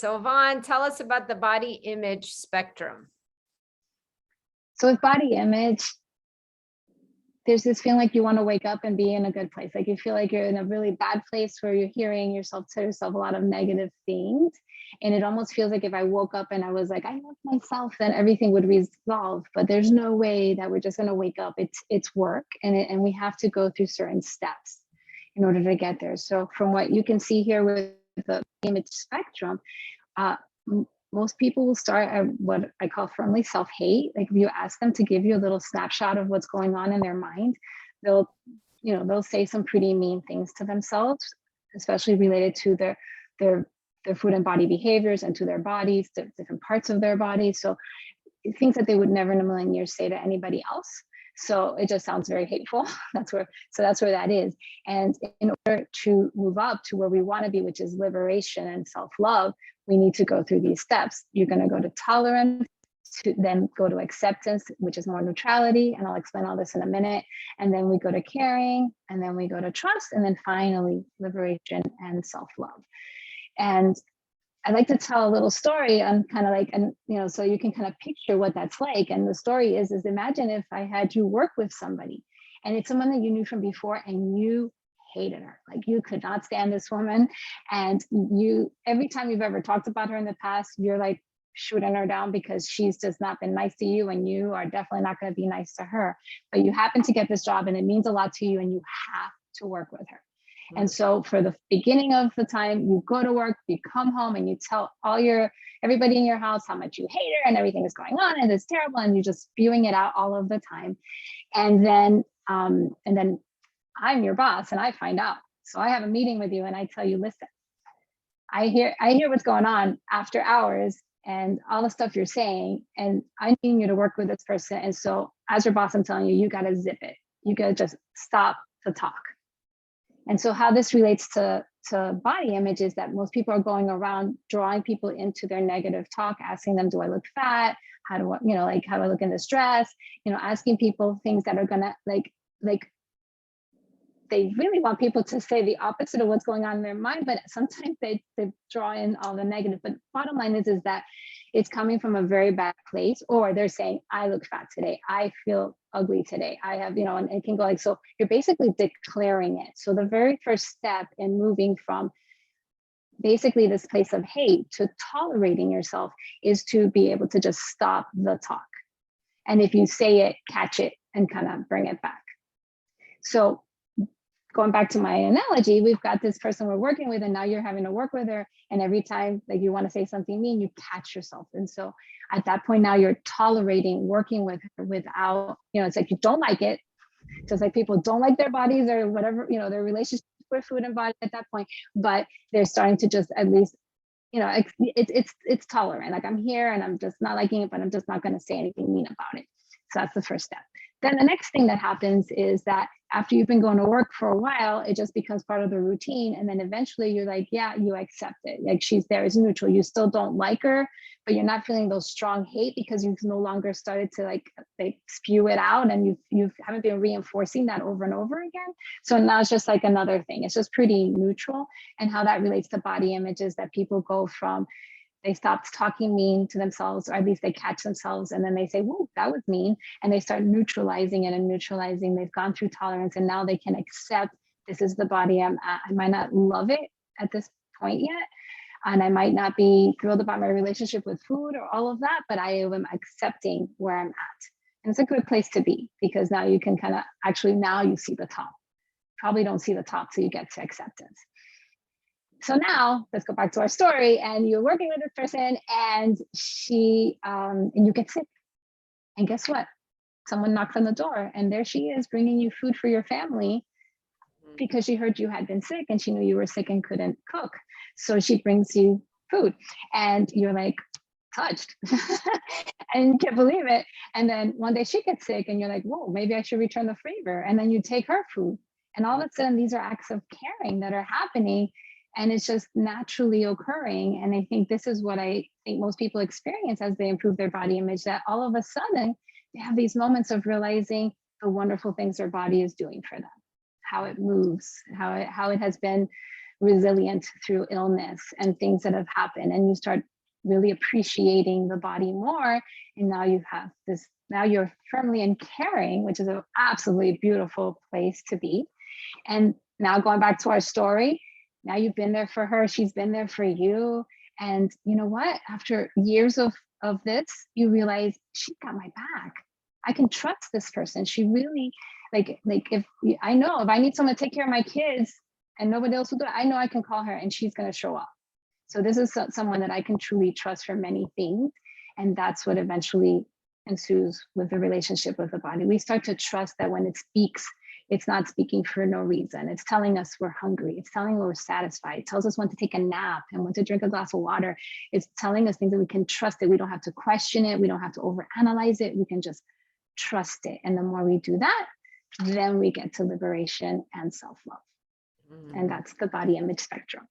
So Vaughn, tell us about the body image spectrum. So with body image, there's this feeling like you want to wake up and be in a good place. Like you feel like you're in a really bad place where you're hearing yourself tell yourself a lot of negative things. And it almost feels like if I woke up and I was like, I love myself, then everything would resolve. But there's no way that we're just going to wake up. It's work, and we have to go through certain steps in order to get there. So from what you can see here with the image spectrum, most people will start at what I call firmly self-hate. Like if you ask them to give you a little snapshot of what's going on in their mind, they'll say some pretty mean things to themselves, especially related to their food and body behaviors and to their bodies, to different parts of their body. So things that they would never in a million years say to anybody else. So it just sounds very hateful. That's where that is. And in order to move up to where we want to be, which is liberation and self-love, we need to go through these steps. You're going to go to tolerance, to then go to acceptance, which is more neutrality. And I'll explain all this in a minute. And then we go to caring, and then we go to trust, and then finally liberation and self-love. And I like to tell a little story on kind of like, and so you can kind of picture what that's like. And the story is imagine if I had you work with somebody, and it's someone that you knew from before, and you hated her. Like you could not stand this woman, and you, every time you've ever talked about her in the past, you're like shooting her down because she's just not been nice to you, and you are definitely not going to be nice to her. But you happen to get this job, and it means a lot to you, and you have to work with her. And so for the beginning of the time, you go to work, you come home, and you tell everybody in your house how much you hate her and everything is going on and it's terrible, and you're just spewing it out all of the time. And then I'm your boss and I find out. So I have a meeting with you and I tell you, listen, I hear what's going on after hours and all the stuff you're saying, and I need you to work with this person. And so as your boss, I'm telling you, you got to zip it. You got to just stop the talk. And so how this relates to body image is that most people are going around drawing people into their negative talk, asking them, do I look fat? How do I, how do I look in this dress? Asking people things that are gonna like they really want people to say the opposite of what's going on in their mind, but sometimes they draw in all the negative. But bottom line is that it's coming from a very bad place, or they're saying, I look fat today, I feel ugly today, I have, and it can go like, so you're basically declaring it. So the very first step in moving from basically this place of hate to tolerating yourself is to be able to just stop the talk. And if you say it, catch it and kind of bring it back. So going back to my analogy, we've got this person we're working with, and now you're having to work with her. And every time like you want to say something mean, you catch yourself. And so at that point, now you're tolerating working with her without, it's like you don't like it. Just like people don't like their bodies or whatever, their relationship with food and body at that point, but they're starting to just at least, it's tolerant. Like I'm here and I'm just not liking it, but I'm just not going to say anything mean about it. So that's the first step. Then the next thing that happens is that after you've been going to work for a while, it just becomes part of the routine. And then eventually you're like, yeah, you accept it. Like she's there as neutral. You still don't like her, but you're not feeling those strong hate because you've no longer started to like spew it out, and you haven't been reinforcing that over and over again. So now it's just like another thing. It's just pretty neutral. And how that relates to body image is that people go from, they stopped talking mean to themselves, or at least they catch themselves, and then they say, whoa, that was mean. And they start neutralizing it and neutralizing. They've gone through tolerance, and now they can accept this is the body I'm at. I might not love it at this point yet, and I might not be thrilled about my relationship with food or all of that, but I am accepting where I'm at. And it's a good place to be, because now you can kind of now you see the top. Probably don't see the top till you get to acceptance. So now let's go back to our story, and you're working with this person, and and you get sick. And guess what? Someone knocks on the door, and there she is bringing you food for your family because she heard you had been sick and she knew you were sick and couldn't cook. So she brings you food, and you're like touched and you can't believe it. And then one day she gets sick and you're like, whoa, maybe I should return the favor. And then you take her food, and all of a sudden these are acts of caring that are happening. And it's just naturally occurring. And I think this is what I think most people experience as they improve their body image, that all of a sudden they have these moments of realizing the wonderful things their body is doing for them, how it moves, how it has been resilient through illness and things that have happened, and you start really appreciating the body more. And now you have this, now you're firmly in caring, which is an absolutely beautiful place to be. And now going back to our story, now you've been there for her, she's been there for you. And you know what? After years of this, you realize she got my back. I can trust this person. She really, like if I know if I need someone to take care of my kids and nobody else will do it, I know I can call her and she's going to show up. So this is someone that I can truly trust for many things. And that's what eventually ensues with the relationship with the body. We start to trust that when it speaks, it's not speaking for no reason. It's telling us we're hungry. It's telling us we're satisfied. It tells us when to take a nap and when to drink a glass of water. It's telling us things that we can trust, that we don't have to question it. We don't have to overanalyze it. We can just trust it. And the more we do that, then we get to liberation and self-love. And that's the body image spectrum.